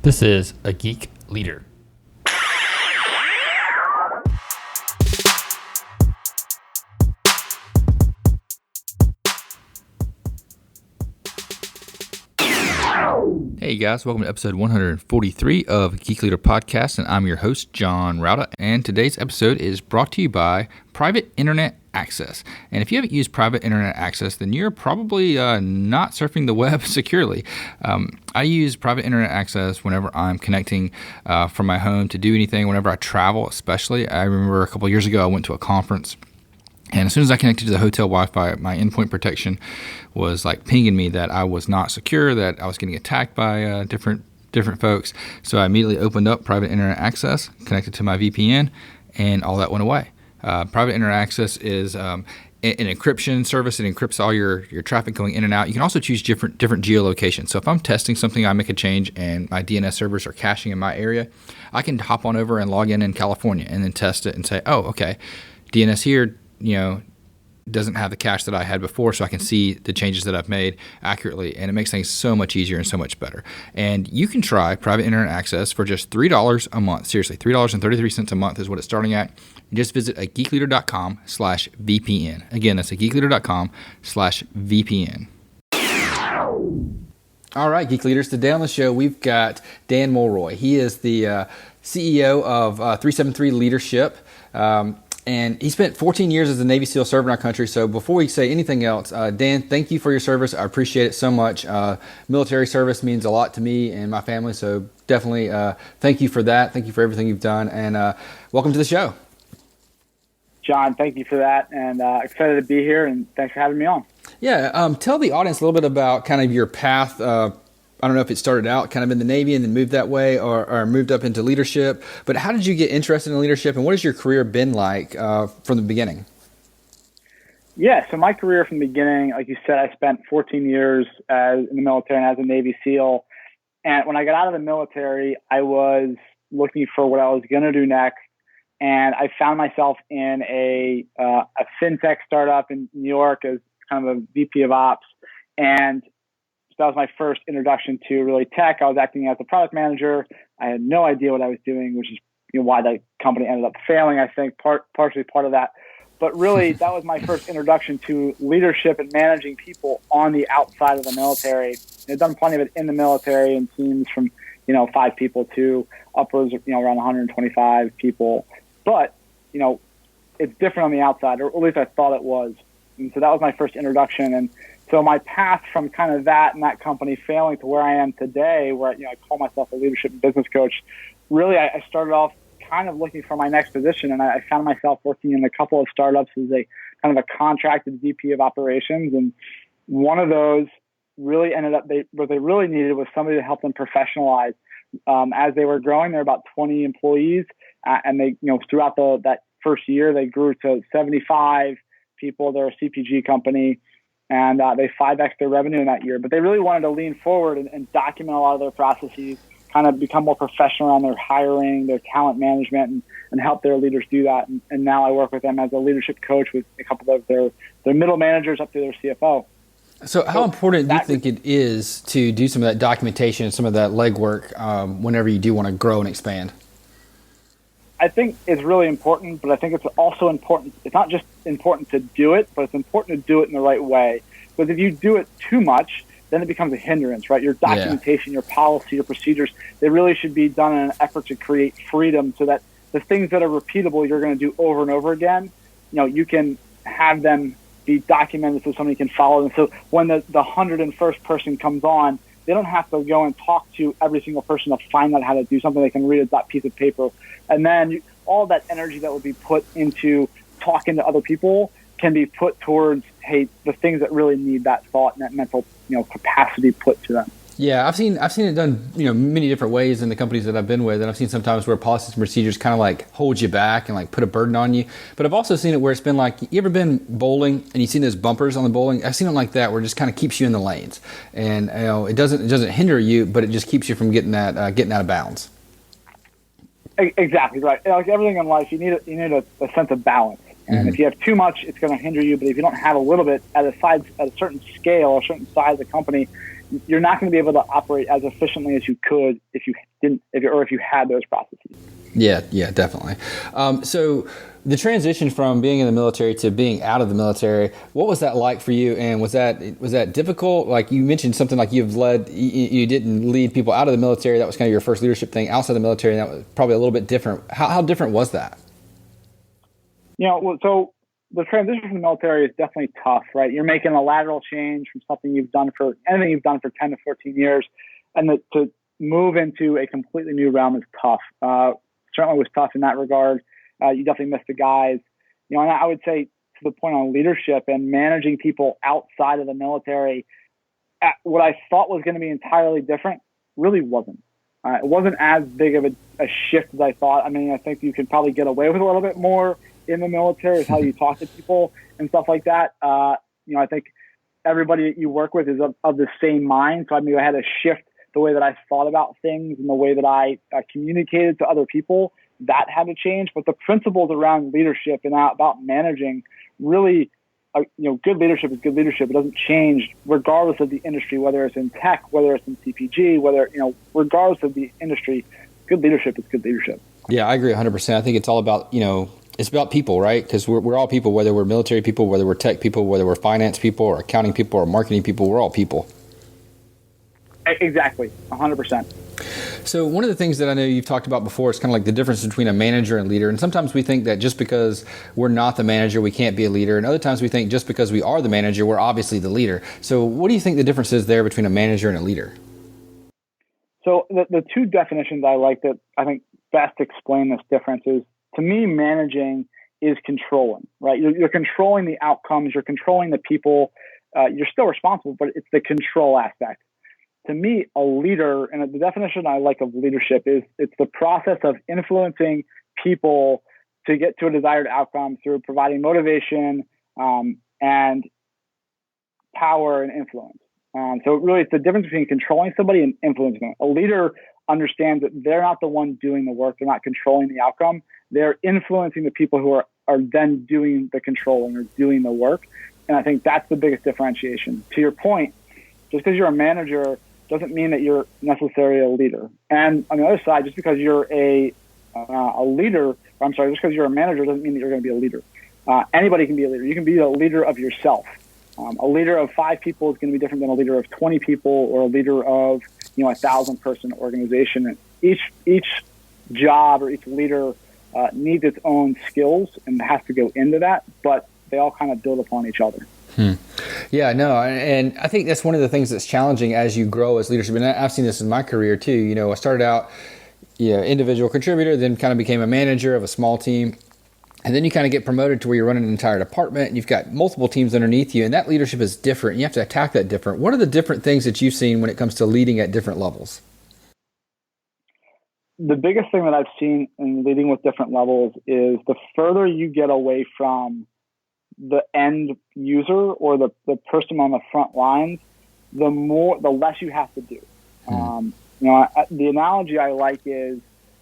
This is a Geek Leader. Hey guys, welcome to episode 143 of Geek Leader Podcast, and I'm your host, John Rauda, and today's episode is brought to you by Private Internet Access. And if you haven't used Private Internet Access, then you're probably not surfing the web securely. I use Private Internet Access whenever I'm connecting from my home to do anything, whenever I travel especially. I remember a couple years ago I went to a conference, and as soon as I connected to the hotel Wi-Fi, my endpoint protection was like pinging me that I was not secure, that I was getting attacked by different folks. So I immediately opened up Private Internet Access, connected to my VPN, and all that went away. Private Internet Access is an encryption service. It encrypts all your traffic going in and out. You can also choose different geolocations. So if I'm testing something, I make a change and my DNS servers are caching in my area, I can hop on over and log in California and then test it and say, oh, okay, DNS here, doesn't have the cache that I had before, so I can see the changes that I've made accurately, and it makes things so much easier and so much better. And you can try Private Internet Access for just $3 a month. Seriously, $3.33 a month is what it's starting at. You just visit geekleader.com/VPN. Again, that's geekleader.com/VPN. All right, Geek Leaders, today on the show, we've got Dan Mulroy. He is the CEO of 373 Leadership. And he spent 14 years as a Navy SEAL serving our country. So before we say anything else, Dan, thank you for your service. I appreciate it so much. Military service means a lot to me and my family. So definitely thank you for that. Thank you for everything you've done. And welcome to the show. John, thank you for that. And excited to be here. And thanks for having me on. Yeah. Tell the audience a little bit about kind of your path. I don't know if it started out kind of in the Navy and then moved that way or moved up into leadership, but how did you get interested in leadership, and what has your career been like from the beginning? Yeah, so my career from the beginning, like you said, I spent 14 years in the military and as a Navy SEAL. And when I got out of the military, I was looking for what I was going to do next. And I found myself in a fintech startup in New York as kind of a VP of ops. And that was my first introduction to really tech. I was acting as a product manager. I had no idea what I was doing, which is why that company ended up failing, I think, partially part of that. But really, that was my first introduction to leadership and managing people on the outside of the military. I've done plenty of it in the military in teams from 5 people to upwards of around 125 people. But it's different on the outside, or at least I thought it was. And so that was my first introduction. And so my path from kind of that and that company failing to where I am today, where I call myself a leadership and business coach, really I started off kind of looking for my next position, and I found myself working in a couple of startups as a kind of a contracted VP of operations. And one of those really ended up, what they really needed was somebody to help them professionalize. As they were growing, there were about 20 employees, and they throughout that first year they grew to 75 people. They're a CPG company. And they 5x their revenue in that year. But they really wanted to lean forward and document a lot of their processes, kind of become more professional around their hiring, their talent management, and help their leaders do that. And now I work with them as a leadership coach with a couple of their middle managers up to their CFO. So how important do you think it is to do some of that documentation and some of that legwork whenever you do want to grow and expand? I think it's really important, but I think it's also important. It's not just important to do it, but it's important to do it in the right way. Because if you do it too much, then it becomes a hindrance, right? Your documentation, your policy, your procedures, they really should be done in an effort to create freedom so that the things that are repeatable you're going to do over and over again, you can have them be documented so somebody can follow them. So when the 101st person comes on, they don't have to go and talk to every single person to find out how to do something. They can read that piece of paper. And then all that energy that would be put into talking to other people can be put towards, the things that really need that thought and that mental, capacity put to them. Yeah, I've seen it done, many different ways in the companies that I've been with, and I've seen sometimes where policies and procedures kind of like hold you back and like put a burden on you. But I've also seen it where it's been like, you ever been bowling and you've seen those bumpers on the bowling? I've seen them like that where it just kind of keeps you in the lanes, and it doesn't hinder you, but it just keeps you from getting out of bounds. Exactly right. Like everything in life, you need a sense of balance. And if you have too much, it's going to hinder you. But if you don't have a little bit at a certain scale or a certain size of company, you're not going to be able to operate as efficiently as you could if you had those processes. Yeah, definitely. So the transition from being in the military to being out of the military, what was that like for you? And was that difficult? Like you mentioned something like you didn't lead people out of the military. That was kind of your first leadership thing outside the military. And that was probably a little bit different. How different was that? So the transition from the military is definitely tough, right? You're making a lateral change from anything you've done for 10 to 14 years. And to move into a completely new realm is tough. Certainly was tough in that regard. You definitely missed the guys. And I would say to the point on leadership and managing people outside of the military, what I thought was going to be entirely different really wasn't. It wasn't as big of a shift as I thought. I mean, I think you can probably get away with a little bit more in the military is how you talk to people and stuff like that. I think everybody that you work with is of the same mind. So I had to shift the way that I thought about things and the way that I communicated to other people. That had to change. But the principles around leadership and about managing really, good leadership is good leadership. It doesn't change regardless of the industry, whether it's in tech, whether it's in CPG, regardless of the industry, good leadership is good leadership. Yeah, I agree 100%. I think it's all about, it's about people, right? Because we're all people, whether we're military people, whether we're tech people, whether we're finance people or accounting people or marketing people, we're all people. Exactly, 100%. So one of the things that I know you've talked about before is kind of like the difference between a manager and leader. And sometimes we think that just because we're not the manager, we can't be a leader. And other times we think just because we are the manager, we're obviously the leader. So what do you think the difference is there between a manager and a leader? So the two definitions I like that I think best explain this difference is, to me, managing is controlling, right? You're controlling the outcomes, you're controlling the people, you're still responsible, but it's the control aspect. To me, a leader, and the definition I like of leadership is it's the process of influencing people to get to a desired outcome through providing motivation and power and influence. So really, it's the difference between controlling somebody and influencing them. A leader understands that they're not the one doing the work. They're not controlling the outcome. They're influencing the people who are then doing the controlling or doing the work. And I think that's the biggest differentiation. To your point, just because you're a manager doesn't mean that you're necessarily a leader. And on the other side, just because you're just because you're a manager doesn't mean that you're going to be a leader. Anybody can be a leader. You can be a leader of yourself. A leader of 5 people is going to be different than a leader of 20 people or a leader of 1,000-person organization. And each job or each leader needs its own skills and has to go into that, but they all kind of build upon each other. Yeah, no, and I think that's one of the things that's challenging as you grow as leadership. And I've seen this in my career too. I started out, individual contributor, then kind of became a manager of a small team. And then you kind of get promoted to where you're running an entire department and you've got multiple teams underneath you, and that leadership is different. You have to attack that different. What are the different things that you've seen when it comes to leading at different levels? The biggest thing that I've seen in leading with different levels is the further you get away from the end user or the person on the front lines, the less you have to do. The analogy I like is,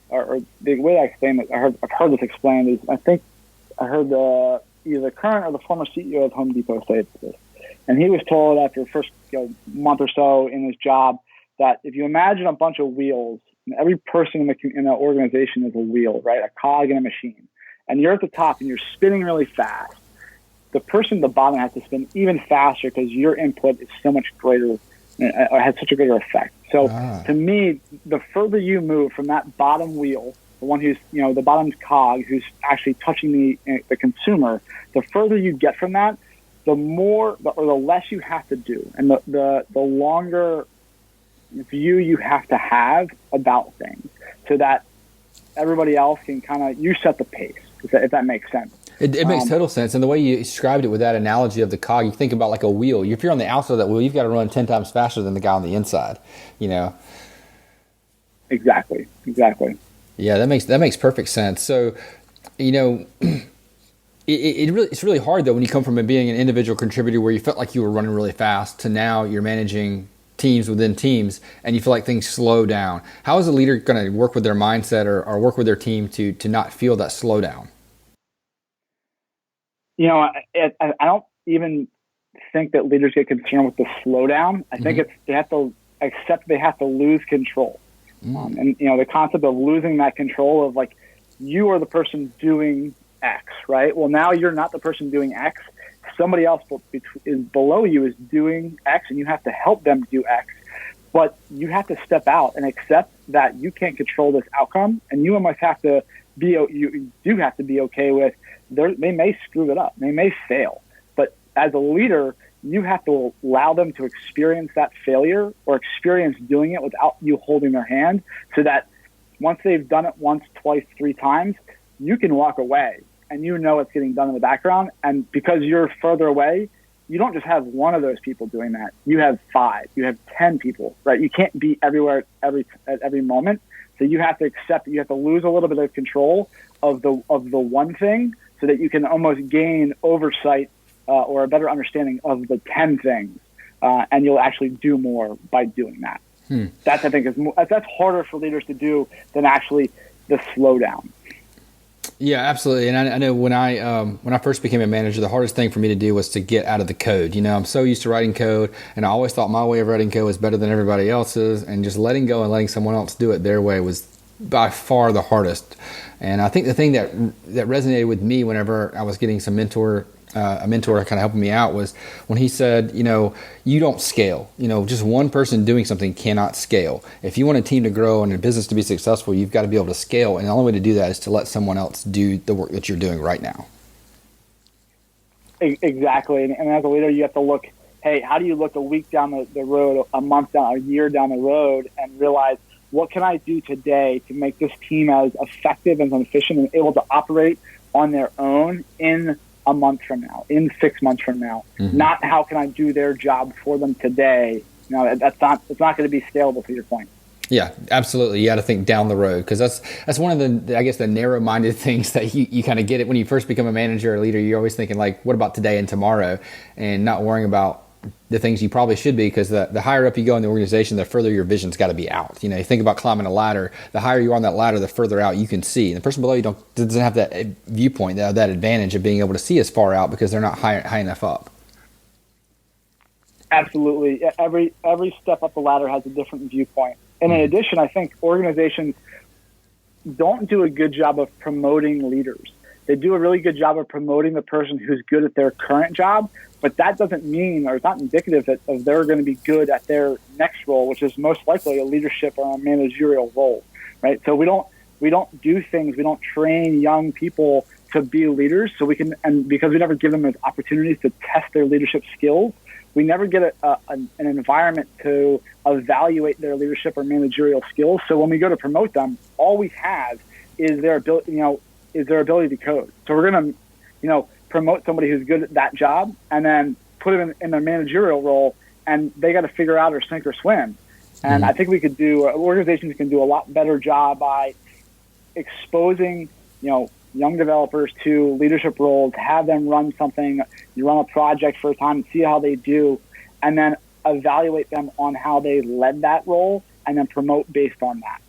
or the way I explain it, I've heard this explained is, I think I heard either the current or the former CEO of Home Depot say this, and he was told after the first month or so in his job that if you imagine a bunch of wheels, and every person in the organization is a wheel, right, a cog in a machine, and you're at the top and you're spinning really fast, the person at the bottom has to spin even faster because your input is so much greater, or has such a greater effect. So to me, the further you move from that bottom wheel, the one who's, the bottom cog, who's actually touching the consumer, the further you get from that, the less you have to do, and the longer view you have to have about things, so that everybody else can you set the pace, if that makes sense. It makes total sense. And the way you described it with that analogy of the cog, you think about like a wheel. If you're on the outside of that wheel, you've got to run 10 times faster than the guy on the inside, Exactly. Yeah, that makes perfect sense. So, it's really hard though when you come from being an individual contributor where you felt like you were running really fast to now you're managing teams within teams and you feel like things slow down. How is a leader going to work with their mindset or work with their team to not feel that slowdown? I don't even think that leaders get concerned with the slowdown. I think they have to accept they have to lose control. And, the concept of losing that control of like, you are the person doing X, right? Well, now you're not the person doing X. Somebody else is below you is doing X, and you have to help them do X. But you have to step out and accept that you can't control this outcome, and you almost have to you do have to be okay with they may screw it up, they may fail, but as a leader, you have to allow them to experience that failure or experience doing it without you holding their hand, so that once they've done it once, twice, 3 times, you can walk away and it's getting done in the background. And because you're further away, you don't just have one of those people doing that. You have 5, you have 10 people, right? You can't be everywhere at every moment. So you have to accept that you have to lose a little bit of control of the one thing, so that you can almost gain oversight or a better understanding of the 10 things, and you'll actually do more by doing that. That's, I think, that's harder for leaders to do than actually the slowdown. Yeah, absolutely. And I know when I first became a manager, the hardest thing for me to do was to get out of the code. I'm so used to writing code, and I always thought my way of writing code was better than everybody else's, and just letting go and letting someone else do it their way was by far the hardest. And I think the thing that resonated with me whenever I was getting some a mentor kind of helping me out was when he said, you don't scale. Just one person doing something cannot scale. If you want a team to grow and a business to be successful, you've got to be able to scale. And the only way to do that is to let someone else do the work that you're doing right now. Exactly. And as a leader, you have to look, hey, how do you look a week down the road, a month down, a year down the road, and realize, what can I do today to make this team as effective and efficient and able to operate on their own in a month from now, in 6 months from now? Not how can I do their job for them today. It's not going to be scalable, to your point. Yeah, absolutely. You got to think down the road, because that's one of the, I guess, the narrow-minded things that you kind of get it when you first become a manager or a leader. You're always thinking like, what about today and tomorrow, and not worrying about the things you probably should be, because the higher up you go in the organization, the further your vision's got to be out. You think about climbing a ladder. The higher you are on that ladder, the further out you can see. And the person below you doesn't have that viewpoint, that advantage of being able to see as far out because they're not high enough up. Absolutely. Every step up the ladder has a different viewpoint. And in addition, I think organizations don't do a good job of promoting leaders. They do a really good job of promoting the person who's good at their current job, but that doesn't mean, or it's not indicative of they're going to be good at their next role, which is most likely a leadership or a managerial role, right? So we don't do things, we don't train young people to be leaders, and because we never give them opportunities to test their leadership skills, we never get an environment to evaluate their leadership or managerial skills. So when we go to promote them, all we have is their ability, to code. So we're going to, promote somebody who's good at that job, and then put them in their managerial role, and they got to figure out or sink or swim. And I think organizations can do a lot better job by exposing, young developers to leadership roles, have them run something, you run a project for a time, see how they do, and then evaluate them on how they led that role, and then promote based on that.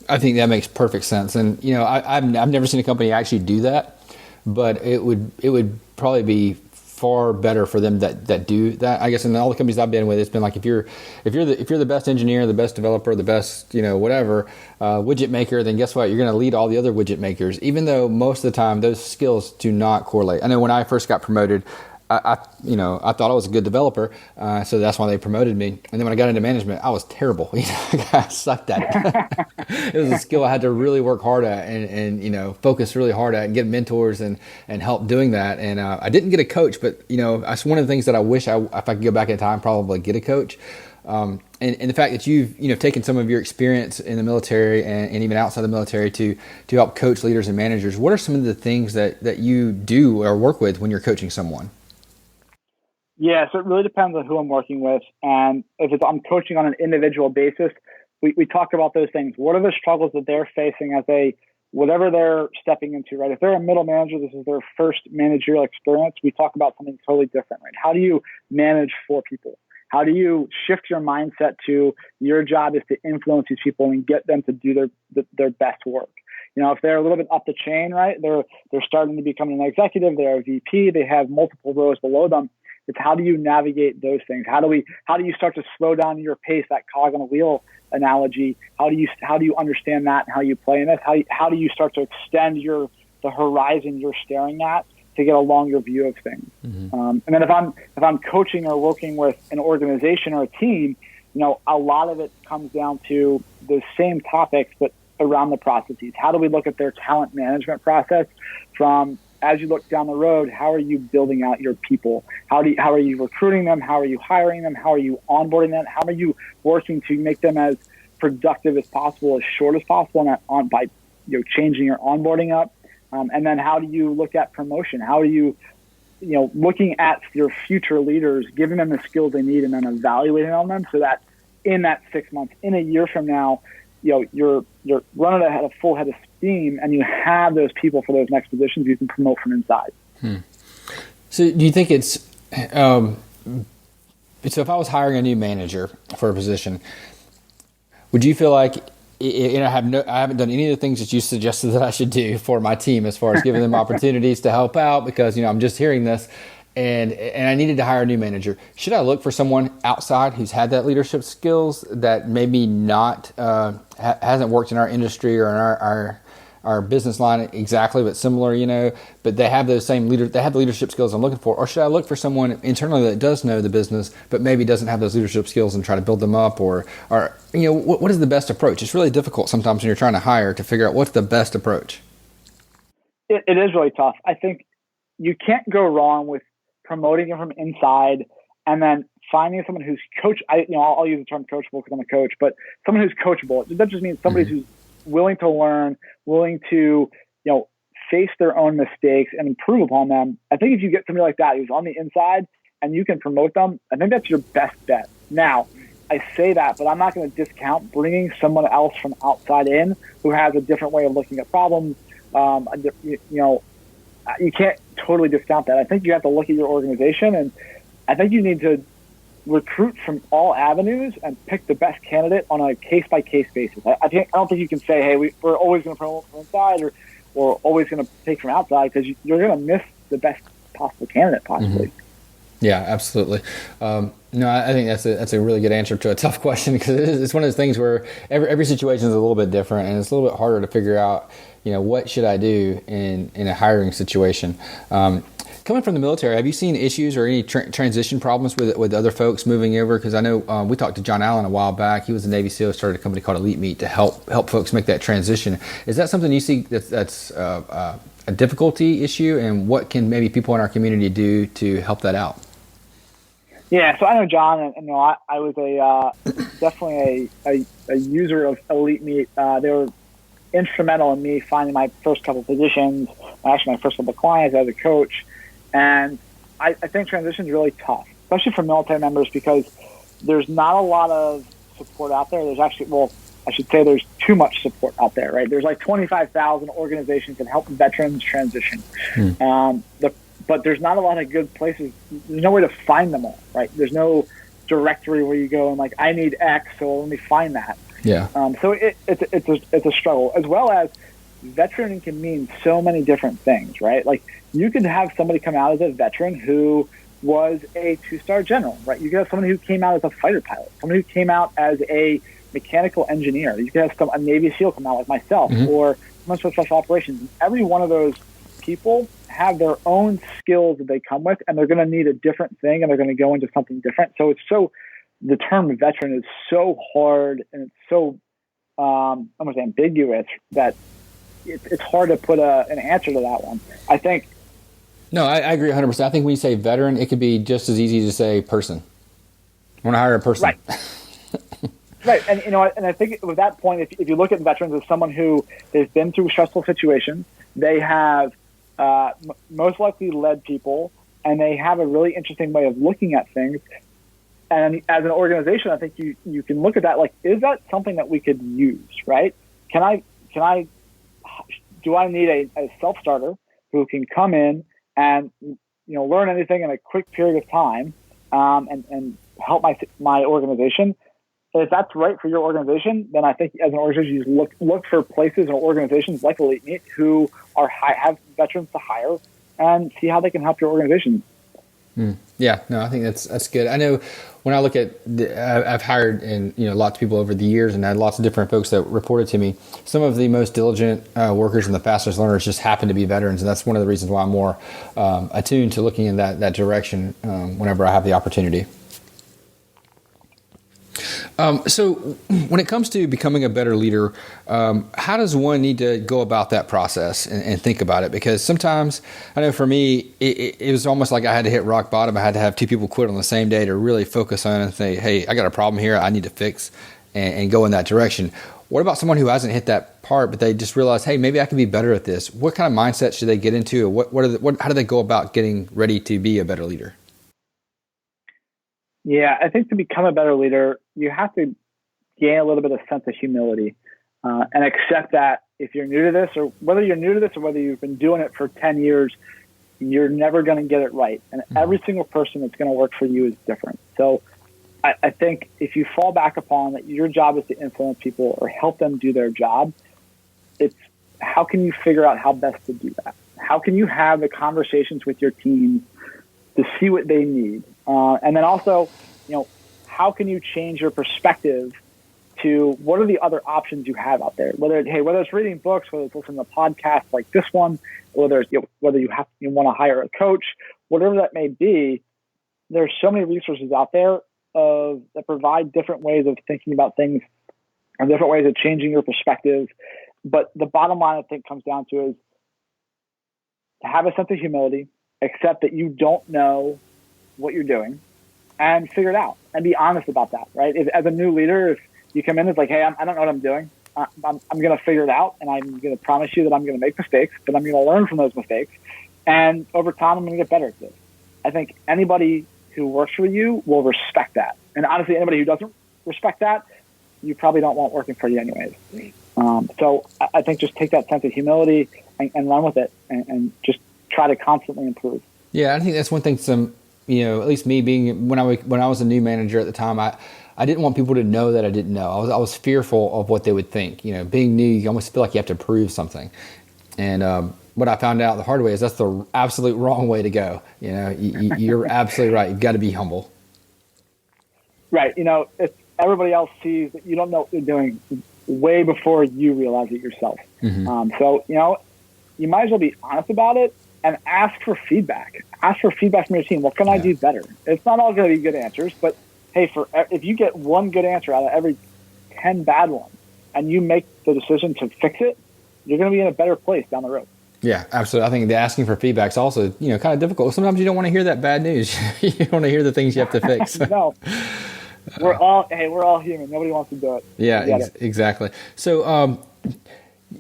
I think that makes perfect sense. And, I've never seen a company actually do that, but it would probably be far better for them that do that. I guess in all the companies I've been with, it's been like, if you're the best engineer, the best developer, the best, whatever, widget maker, then guess what? You're going to lead all the other widget makers, even though most of the time those skills do not correlate. I know when I first got promoted, I thought I was a good developer, so that's why they promoted me. And then when I got into management, I was terrible. I sucked at it. It was a skill I had to really work hard at and focus really hard at and get mentors and help doing that. And I didn't get a coach, but that's one of the things that I wish if I could go back in time, probably get a coach. And the fact that you've taken some of your experience in the military and even outside the military to help coach leaders and managers, what are some of the things that you do or work with when you're coaching someone? Yeah, so it really depends on who I'm working with. And if I'm coaching on an individual basis, we talk about those things. What are the struggles that they're facing as whatever they're stepping into, right? If they're a middle manager, this is their first managerial experience, we talk about something totally different, right? How do you manage 4 people? How do you shift your mindset to your job is to influence these people and get them to do their best work? If they're a little bit up the chain, right? They're starting to become an executive, they're a VP, they have multiple rows below them. It's how do you navigate those things? How do you start to slow down your pace, that cog on a wheel analogy? How do you understand that and how you play in this? How do you start to extend the horizon you're staring at to get a longer view of things? And then if I'm coaching or working with an organization or a team, a lot of it comes down to the same topics, but around the processes. How do we look at their talent management process from, as you look down the road, how are you building out your people? How are you recruiting them? How are you hiring them? How are you onboarding them? How are you working to make them as productive as possible, as short as possible, and by changing your onboarding up? And then how do you look at promotion? How are you, looking at your future leaders, giving them the skills they need, and then evaluating on them so that in that 6 months, in a year from now, you're running at a full head of steam, and you have those people for those next positions you can promote from inside. So do you think it's so if I was hiring a new manager for a position, would you feel like, I haven't done any of the things that you suggested that I should do for my team as far as giving them opportunities to help out, because I'm just hearing this, and I needed to hire a new manager. Should I look for someone outside who's had that leadership skills that maybe not hasn't worked in our industry or in our business line exactly, but similar, but they have those same they have the leadership skills I'm looking for? Or should I look for someone internally that does know the business, but maybe doesn't have those leadership skills and try to build them up? Or what is the best approach? It's really difficult sometimes when you're trying to hire to figure out what's the best approach. It is really tough. I think you can't go wrong with promoting them from inside and then finding someone who's I'll use the term coachable because I'm a coach, but someone who's coachable. That just means somebody who's willing to learn, willing to, face their own mistakes and improve upon them. I think if you get somebody like that who's on the inside and you can promote them, I think that's your best bet. Now, I say that, but I'm not going to discount bringing someone else from outside in who has a different way of looking at problems. You can't totally discount that. I think you have to look at your organization, and I think you need to recruit from all avenues and pick the best candidate on a case-by-case basis. I don't think you can say, hey, we're always going to promote from inside or always going to take from outside, because you're going to miss the best possible candidate, possibly. Yeah, absolutely. No, I think that's a really good answer to a tough question, because it's one of those things where every situation is a little bit different, and it's a little bit harder to figure out, what should I do in a hiring situation. Coming from the military, have you seen issues or any transition problems with other folks moving over? Because I know we talked to John Allen a while back. He was a Navy SEAL, started a company called Elite Meat to help folks make that transition. Is that something you see that's a difficulty issue, and what can maybe people in our community do to help that out? Yeah, so I know John, and I was definitely a user of Elite Meat. They were instrumental in me finding my first couple positions, actually my first couple clients as a coach. And I think transition is really tough, especially for military members, because there's not a lot of support out there. There's actually, I should say there's too much support out there, right? There's like 25,000 organizations that help veterans transition. But there's not a lot of good places. There's no way to find them all, right? There's no directory where you go and like, I need X, so let me find that. Yeah. So it's a struggle, as well as veteran can mean so many different things, right? Like you could have somebody come out as a veteran who was a 2-star general, right? You could have somebody who came out as a fighter pilot, somebody who came out as a mechanical engineer. You could have a Navy SEAL come out like myself, or someone for special operations. And every one of those people have their own skills that they come with, and they're going to need a different thing, and they're going to go into something different. So the term veteran is so hard, and it's so almost ambiguous that it's hard to put an answer to that one. I think. No, I agree 100%. I think when you say veteran, it could be just as easy to say person. I want to hire a person. Right. Right. And and I think with that point, if you look at veterans as someone who has been through stressful situations, they have most likely led people, and they have a really interesting way of looking at things. And as an organization, I think you can look at that like, is that something that we could use, right? Do I need a self-starter who can come in and learn anything in a quick period of time and help my organization? If that's right for your organization, then I think as an organization, you look for places or organizations like Elite Meat who have veterans to hire and see how they can help your organization. Yeah, no, I think that's good. I know when I look at, I've hired lots of people over the years and had lots of different folks that reported to me. Some of the most diligent workers and the fastest learners just happen to be veterans, and that's one of the reasons why I'm more attuned to looking in that direction whenever I have the opportunity. So when it comes to becoming a better leader, how does one need to go about that process and think about it? Because sometimes, I know for me, it was almost like I had to hit rock bottom. I had to have two people quit on the same day to really focus on it and say, hey, I got a problem here I need to fix and go in that direction. What about someone who hasn't hit that part, but they just realize, hey, maybe I can be better at this? What kind of mindset should they get into? How do they go about getting ready to be a better leader? Yeah, I think to become a better leader, you have to gain a little bit of sense of humility and accept that if you're new to this, or whether you're new to this or whether you've been doing it for 10 years, you're never going to get it right. And every single person that's going to work for you is different. So I think if you fall back upon that your job is to influence people or help them do their job, it's how can you figure out how best to do that? How can you have the conversations with your team to see what they need? And then also, how can you change your perspective to what are the other options you have out there? Whether it's reading books, whether it's listening to podcasts like this one, whether you want to hire a coach, whatever that may be. There's so many resources out there that provide different ways of thinking about things and different ways of changing your perspective. But the bottom line, I think, comes down to is to have a sense of humility, accept that you don't know what you're doing, and figure it out and be honest about that, right? As a new leader, if you come in, it's like, hey, I don't know what I'm doing. I'm going to figure it out, and I'm going to promise you that I'm going to make mistakes, but I'm going to learn from those mistakes. And over time, I'm going to get better at this. I think anybody who works for you will respect that. And honestly, anybody who doesn't respect that, you probably don't want working for you anyways. So I think just take that sense of humility and run with it and just try to constantly improve. Yeah, I think that's one thing at least me being, when I was a new manager at the time, I didn't want people to know that I didn't know. I was fearful of what they would think. Being new, you almost feel like you have to prove something. And what I found out the hard way is that's the absolute wrong way to go. You're absolutely right. You've got to be humble. Right. If everybody else sees that you don't know what you're doing way before you realize it yourself. Mm-hmm. So you might as well be honest about it and ask for feedback. Ask for feedback from your team. What can I do better? It's not all going to be good answers, but hey, if you get one good answer out of every 10 bad ones and you make the decision to fix it, you're going to be in a better place down the road. Yeah, absolutely. I think the asking for feedback is also, kind of difficult. Sometimes you don't want to hear that bad news. You want to hear the things you have to fix. No. We're all human. Nobody wants to do it. Yeah, exactly. So,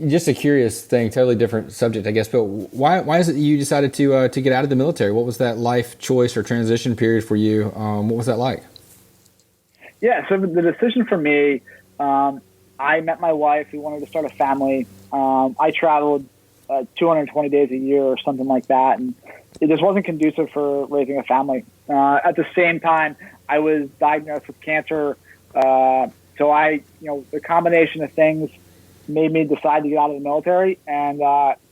just a curious thing, totally different subject, I guess. But why is it you decided to get out of the military? What was that life choice or transition period for you? What was that like? Yeah, so the decision for me, I met my wife. We wanted to start a family. I traveled 220 days a year or something like that, and it just wasn't conducive for raising a family. At the same time, I was diagnosed with cancer, so the combination of things made me decide to get out of the military and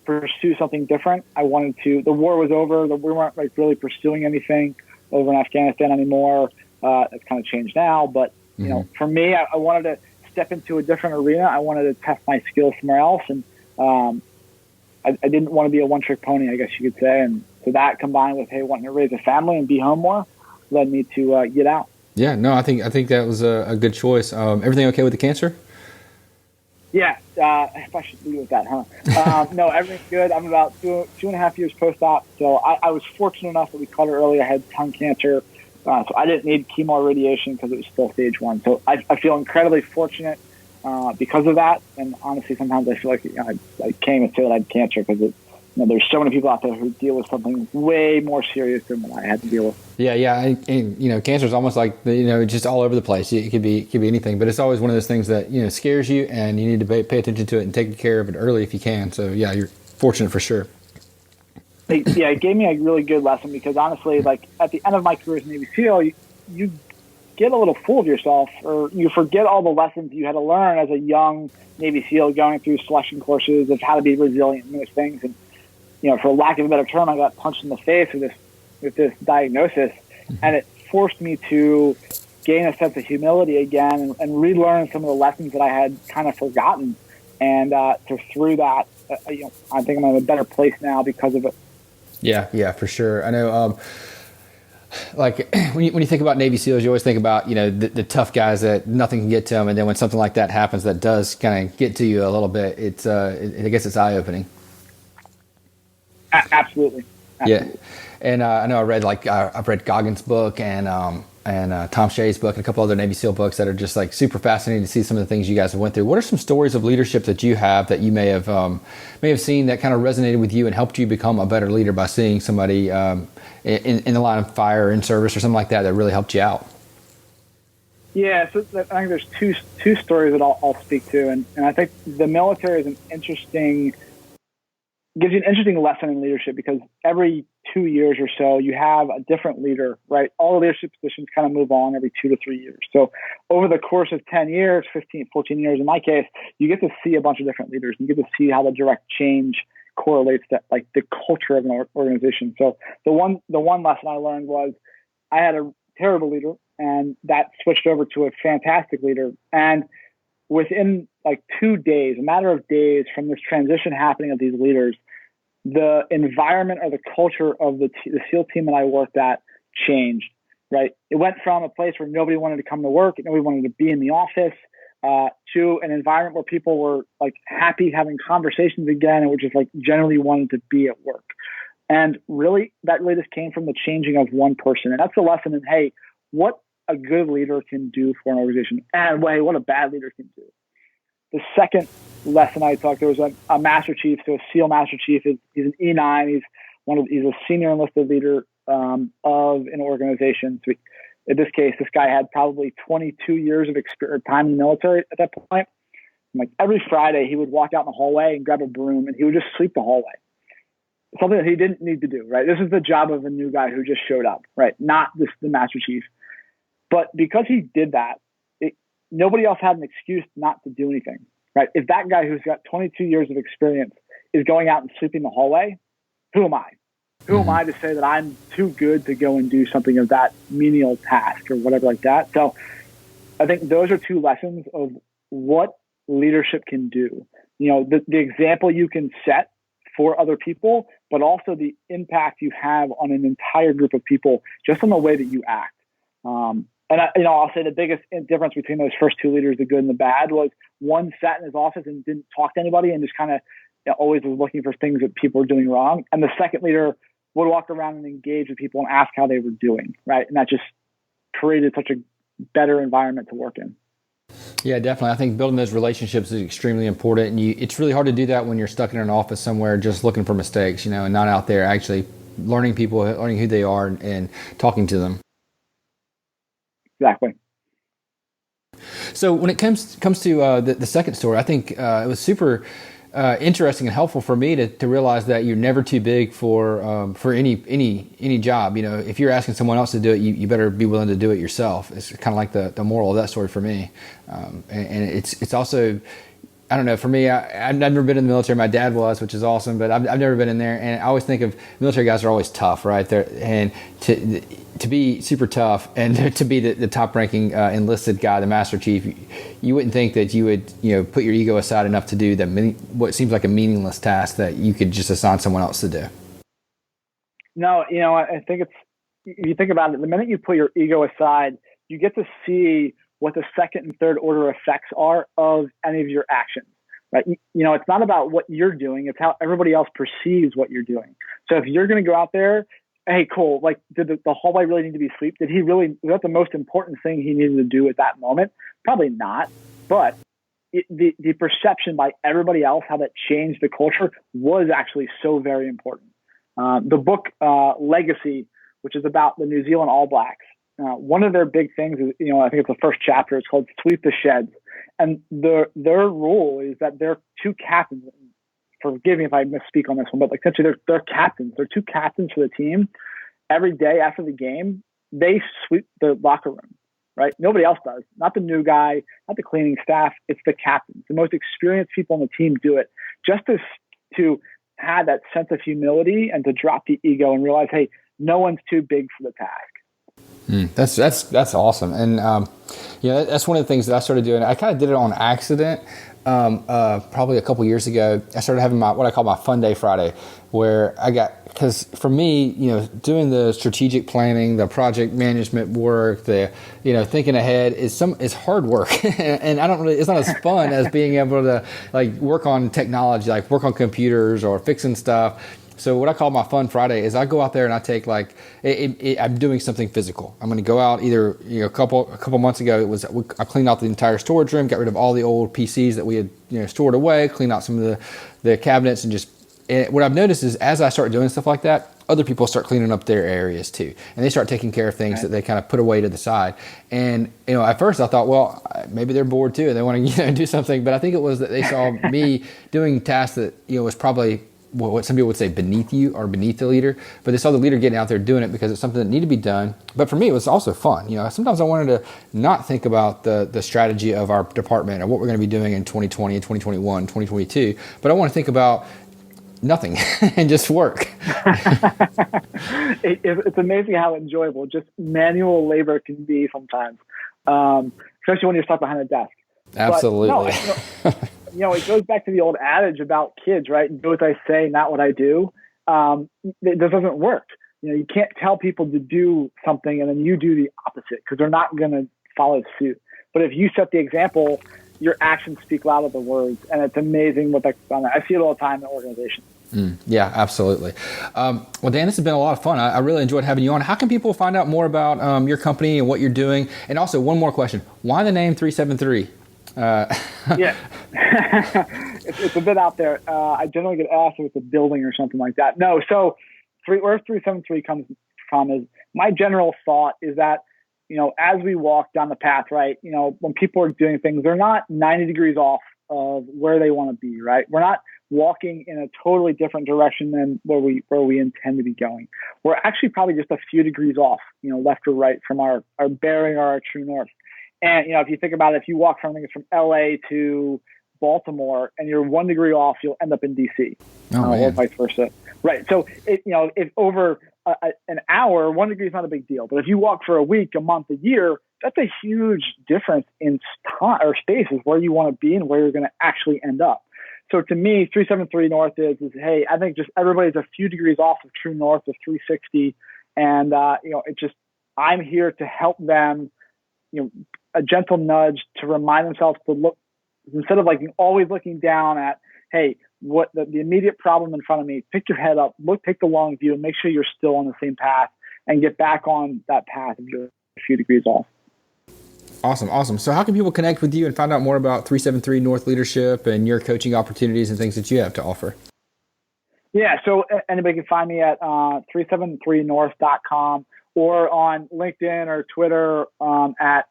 pursue something different. I wanted to. The war was over. We weren't really pursuing anything over in Afghanistan anymore. It's kind of changed now, but for me, I wanted to step into a different arena. I wanted to test my skills somewhere else, and I didn't want to be a one-trick pony, I guess you could say. And so that combined with wanting to raise a family and be home more led me to get out. Yeah, no, I think that was a good choice. Everything okay with the cancer? Yeah, if I should leave with that, huh? No, everything's good. I'm about 2.5 years post-op, so I was fortunate enough that we caught it early. I had tongue cancer, so I didn't need chemo or radiation because it was still stage 1. So I feel incredibly fortunate because of that. And honestly, sometimes I feel like I can't even say that I had cancer because there's so many people out there who deal with something way more serious than what I had to deal with. Yeah. And cancer is almost like, just all over the place. It could be anything, but it's always one of those things that, scares you and you need to pay attention to it and take care of it early if you can. So yeah, you're fortunate for sure. Yeah, it gave me a really good lesson because honestly, like at the end of my career as a Navy SEAL, you get a little full of yourself, or you forget all the lessons you had to learn as a young Navy SEAL going through selection courses of how to be resilient in those things. And for lack of a better term, I got punched in the face with this with this diagnosis, and it forced me to gain a sense of humility again and relearn some of the lessons that I had kind of forgotten. And so through that, I think I'm in a better place now because of it. Yeah, for sure. I know. Like when you think about Navy SEALs, you always think about, the tough guys that nothing can get to them. And then when something like that happens, that does kind of get to you a little bit. I guess it's eye opening. Absolutely. Yeah. And I know I've read Goggins' book and Tom Shea's book and a couple other Navy SEAL books that are just like super fascinating to see some of the things you guys have went through. What are some stories of leadership that you have that you may have seen that kind of resonated with you and helped you become a better leader by seeing somebody in the line of fire or in service or something like that really helped you out? Yeah, so I think there's two stories that I'll speak to, and I think the military is gives you an interesting lesson in leadership because every 2 years or so you have a different leader, right? All the leadership positions kind of move on every 2 to 3 years. So over the course of 10 years, 15, 14 years in my case, you get to see a bunch of different leaders. You get to see how the direct change correlates to like the culture of an organization. So the one lesson I learned was I had a terrible leader and that switched over to a fantastic leader. And within like 2 days, a matter of days from this transition happening of these leaders, the environment or the culture of the SEAL team that I worked at changed, right? It went from a place where nobody wanted to come to work, nobody wanted to be in the office, to an environment where people were like happy having conversations again and were just like generally wanting to be at work. And really, that really just came from the changing of one person. And that's the lesson in, hey, what a good leader can do for an organization and what a bad leader can do. The second lesson I talked to was a Master Chief. So a SEAL Master Chief he's an E9. He's a senior enlisted leader of an organization. So in this case, this guy had probably 22 years of time in the military at that point. And like every Friday, he would walk out in the hallway and grab a broom, and he would just sweep the hallway. Something that he didn't need to do, right? This is the job of a new guy who just showed up, right? Not the Master Chief. But because he did that, nobody else had an excuse not to do anything, right? If that guy who's got 22 years of experience is going out and sweeping the hallway, who am I? Who am I to say that I'm too good to go and do something of that menial task or whatever like that? So I think those are two lessons of what leadership can do. The example you can set for other people, but also the impact you have on an entire group of people just on the way that you act. And I'll say the biggest difference between those first two leaders, the good and the bad, was one sat in his office and didn't talk to anybody and just kind of always was looking for things that people were doing wrong. And the second leader would walk around and engage with people and ask how they were doing, right? And that just created such a better environment to work in. Yeah, definitely. I think building those relationships is extremely important. And it's really hard to do that when you're stuck in an office somewhere just looking for mistakes, and not out there actually learning people, learning who they are and talking to them. Exactly. So when it comes to the second story, I think it was super interesting and helpful for me to realize that you're never too big for any job. If you're asking someone else to do it, you better be willing to do it yourself. It's kind of like the moral of that story for me. And it's also, I don't know, for me, I've never been in the military. My dad was, which is awesome, but I've never been in there. And I always think of military guys are always tough, right? And to be super tough and to be the top ranking enlisted guy, the Master Chief, you wouldn't think that you would, put your ego aside enough to do what seems like a meaningless task that you could just assign someone else to do. No, I think if you think about it, the minute you put your ego aside, you get to see what the second and third order effects are of any of your actions, right? It's not about what you're doing. It's how everybody else perceives what you're doing. So if you're going to go out there, hey, cool, like did the hallway really need to be swept? Was that the most important thing he needed to do at that moment? Probably not. But the perception by everybody else, how that changed the culture, was actually so very important. The book Legacy, which is about the New Zealand All Blacks, one of their big things is, I think it's the first chapter. It's called Sweep the Sheds. And their rule is that they're two captains. Forgive me if I misspeak on this one, but essentially they're captains. They're two captains for the team. Every day after the game, they sweep the locker room, right? Nobody else does. Not the new guy, not the cleaning staff. It's the captains. The most experienced people on the team do it, just to have that sense of humility and to drop the ego and realize, hey, no one's too big for the task. That's awesome. And, that's one of the things that I started doing. I kind of did it on accident. Probably a couple years ago, I started having what I call my Fun Day Friday, where because for me, doing the strategic planning, the project management work, the thinking ahead is hard work, and it's not as fun as being able to like work on technology, like work on computers or fixing stuff. So what I call my Fun Friday is I go out there and I take I'm doing something physical. I'm going to go out either, a couple months ago, I cleaned out the entire storage room, got rid of all the old PCs that we had, stored away, cleaned out some of the cabinets, and what I've noticed is as I start doing stuff like that, other people start cleaning up their areas too. And they start taking care of things that they kind of put away to the side. And, at first I thought, well, maybe they're bored too and they want to, do something. But I think it was that they saw me doing tasks that, was probably what some people would say beneath you or beneath the leader, but they saw the leader getting out there doing it because it's something that needed to be done. But for me, it was also fun. Sometimes I wanted to not think about the strategy of our department or what we're going to be doing in 2020 and 2021, 2022, but I want to think about nothing and just work. It's amazing how enjoyable just manual labor can be sometimes, especially when you're stuck behind a desk. Absolutely. It goes back to the old adage about kids, right? Do as I say, not what I do. This doesn't work. You can't tell people to do something and then you do the opposite because they're not going to follow suit. But if you set the example, your actions speak louder than words. And it's amazing what that's done. I see it all the time in organizations. Yeah, absolutely. Well, Dan, this has been a lot of fun. I really enjoyed having you on. How can people find out more about your company and what you're doing? And also, one more question. Why the name 373? Yeah, it's a bit out there. I generally get asked if it's a building or something like that. No, so where 373 comes from is my general thought is that, as we walk down the path, right, when people are doing things, they're not 90 degrees off of where they want to be, right? We're not walking in a totally different direction than where we intend to be going. We're actually probably just a few degrees off, left or right from our bearing or our true north. And, if you think about it, if you walk from LA to Baltimore and you're 1 degree off, you'll end up in DC or vice versa. Right. So, if over an hour, 1 degree is not a big deal. But if you walk for a week, a month, a year, that's a huge difference in time or spaces where you want to be and where you're going to actually end up. So to me, 373 North is hey, I think just everybody's a few degrees off of true north of 360. And, I'm here to help them, a gentle nudge to remind themselves to look, instead of always looking down at, hey, what the immediate problem in front of me, pick your head up, take the long view and make sure you're still on the same path and get back on that path if you're a few degrees off. Awesome. So how can people connect with you and find out more about 373 North Leadership and your coaching opportunities and things that you have to offer? Yeah, so anybody can find me at 373north.com or on LinkedIn or Twitter at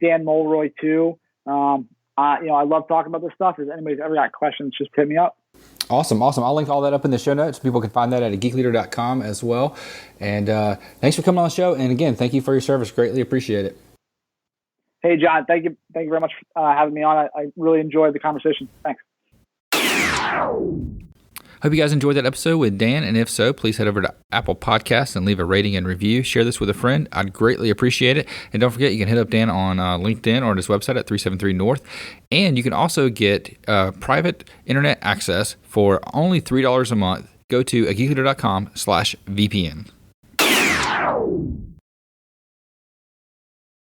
Dan Mulroy too. I love talking about this stuff. If anybody's ever got questions, just hit me up. Awesome. I'll link all that up in the show notes. People can find that at geekleader.com as well. And thanks for coming on the show. And again, thank you for your service. Greatly appreciate it. Hey, John, thank you very much for having me on. I really enjoyed the conversation. Thanks. Hope you guys enjoyed that episode with Dan, and if so, please head over to Apple Podcasts and leave a rating and review. Share this with a friend. I'd greatly appreciate it. And don't forget, you can hit up Dan on LinkedIn or on his website at 373 North. And you can also get private internet access for only $3 a month. Go to geekleader.com/VPN.